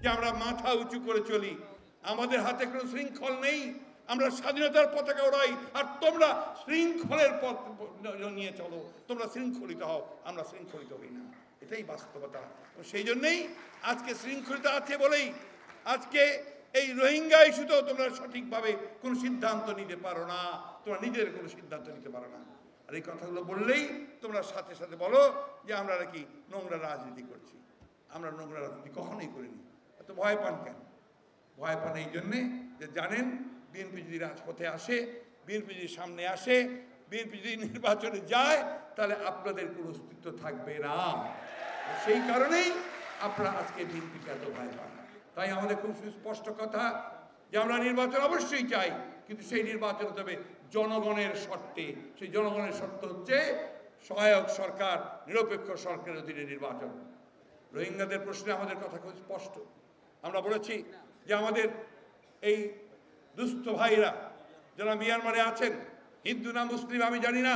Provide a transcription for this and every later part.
যে আমরা মাথা উঁচু করে চলি, আমাদের হাতে কোনো শৃঙ্খল নেই, আমরা স্বাধীনতার পতাকা ওড়াই, আর তোমরা শৃঙ্খলের পথ নিয়ে চলো, তোমরা শৃঙ্খলিত হও, আমরা শৃঙ্খলিত হই না। এটাই বাস্তবতা। সেই জন্যেই আজকে শৃঙ্খলিত আছে বলেই আজকে এই রোহিঙ্গা ইস্যুতেও তোমরা সঠিকভাবে কোনো সিদ্ধান্ত নিতে পারো না, তোমরা নিজের কোনো সিদ্ধান্ত নিতে পারো না। আর এই কথাগুলো বললেই তোমরা সাথে সাথে বলো যে আমরা নাকি নোংরা রাজনীতি করছি। আমরা নোংরা রাজনীতি কখনোই করিনি। এত ভয় পান কেন? ভয় পান এই জন্যে যে জানেন বিএনপি যদি রাজপথে আসে, বিএনপি যদি সামনে আসে, বিএনপি যদি নির্বাচনে যায়, তাহলে আপনাদের কোনো অস্তিত্ব থাকবে না। সেই কারণেই আপনারা আজকে বিএনপিকে এত ভয় পান। তাই আমাদের খুব সুস্পষ্ট কথা যে আমরা নির্বাচন অবশ্যই চাই, কিন্তু সেই নির্বাচন তবে জনগণের শর্তে। সেই জনগণের শর্ত হচ্ছে সহায়ক সরকার, নিরপেক্ষ সরকারের অধীনে নির্বাচন। রোহিঙ্গাদের প্রশ্নে আমাদের কথা খুব স্পষ্ট। আমরা বলেছি যে আমাদের এই দুস্থ ভাইরা যারা মিয়ানমারে আছেন, হিন্দু না মুসলিম আমি জানি না,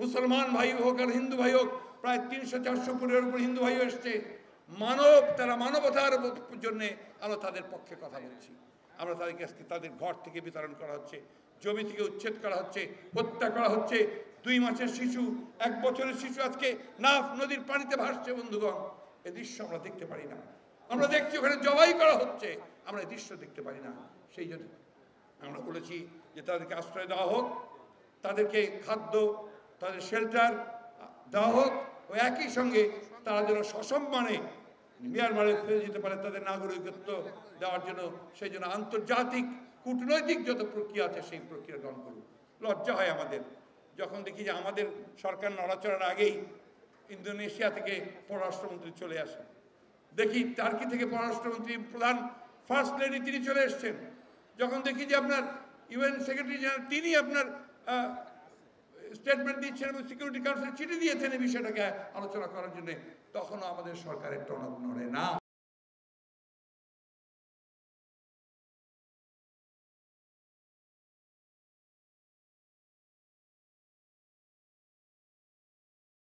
মুসলমান ভাই হোক আর হিন্দু ভাই হোক, প্রায় 300-400 পরিবারের উপর হিন্দু ভাই এসছে। তারা মানবতার জন্যে আমরা তাদের পক্ষে কথা বলছি। আমরা তাদেরকে আজকে তাদের ঘর থেকে বিতরণ করা হচ্ছে, জমি থেকে উচ্ছেদ করা হচ্ছে, হত্যা করা হচ্ছে। 2 মাসের শিশু, 1 বছরের শিশু আজকে নাফ নদীর পানিতে ভাসছে। বন্ধুগণ, এই দৃশ্য আমরা দেখতে পারি না। আমরা দেখছি ওখানে জবাই করা হচ্ছে, আমরা এই দৃশ্য দেখতে পারি না। সেই জন্য আমরা বলেছি যে তাদেরকে আশ্রয় দেওয়া হোক, তাদেরকে খাদ্য, তাদের শেল্টার দেওয়া হোক, ও একই সঙ্গে তারা যেন সসম্মানে মিয়ানমারে ফিরে যেতে পারে, তাদের নাগরিকত্ব দেওয়ার জন্য সেই জন্য আন্তর্জাতিক কূটনৈতিক যত প্রক্রিয়া আছে সেই প্রক্রিয়া গ্রহণ করুন। লজ্জা হয় আমাদের যখন দেখি যে আমাদের সরকার নড়াচড়ার আগেই ইন্দোনেশিয়া থেকে পররাষ্ট্রমন্ত্রী চলে আসে, দেখি টার্কি থেকে পররাষ্ট্রমন্ত্রী প্রধান ফার্স্ট লেডি তিনি চলে এসছেন, যখন দেখি যে আপনার ইউএন সেক্রেটারি জেনারেল তিনি আপনার স্টেটমেন্ট দিচ্ছেন এবং সিকিউরিটি কাউন্সিল চিঠি দিয়েছেন এই বিষয়টাকে আলোচনা করার জন্য, তখনও আমাদের সরকারের টনক নড়ে না।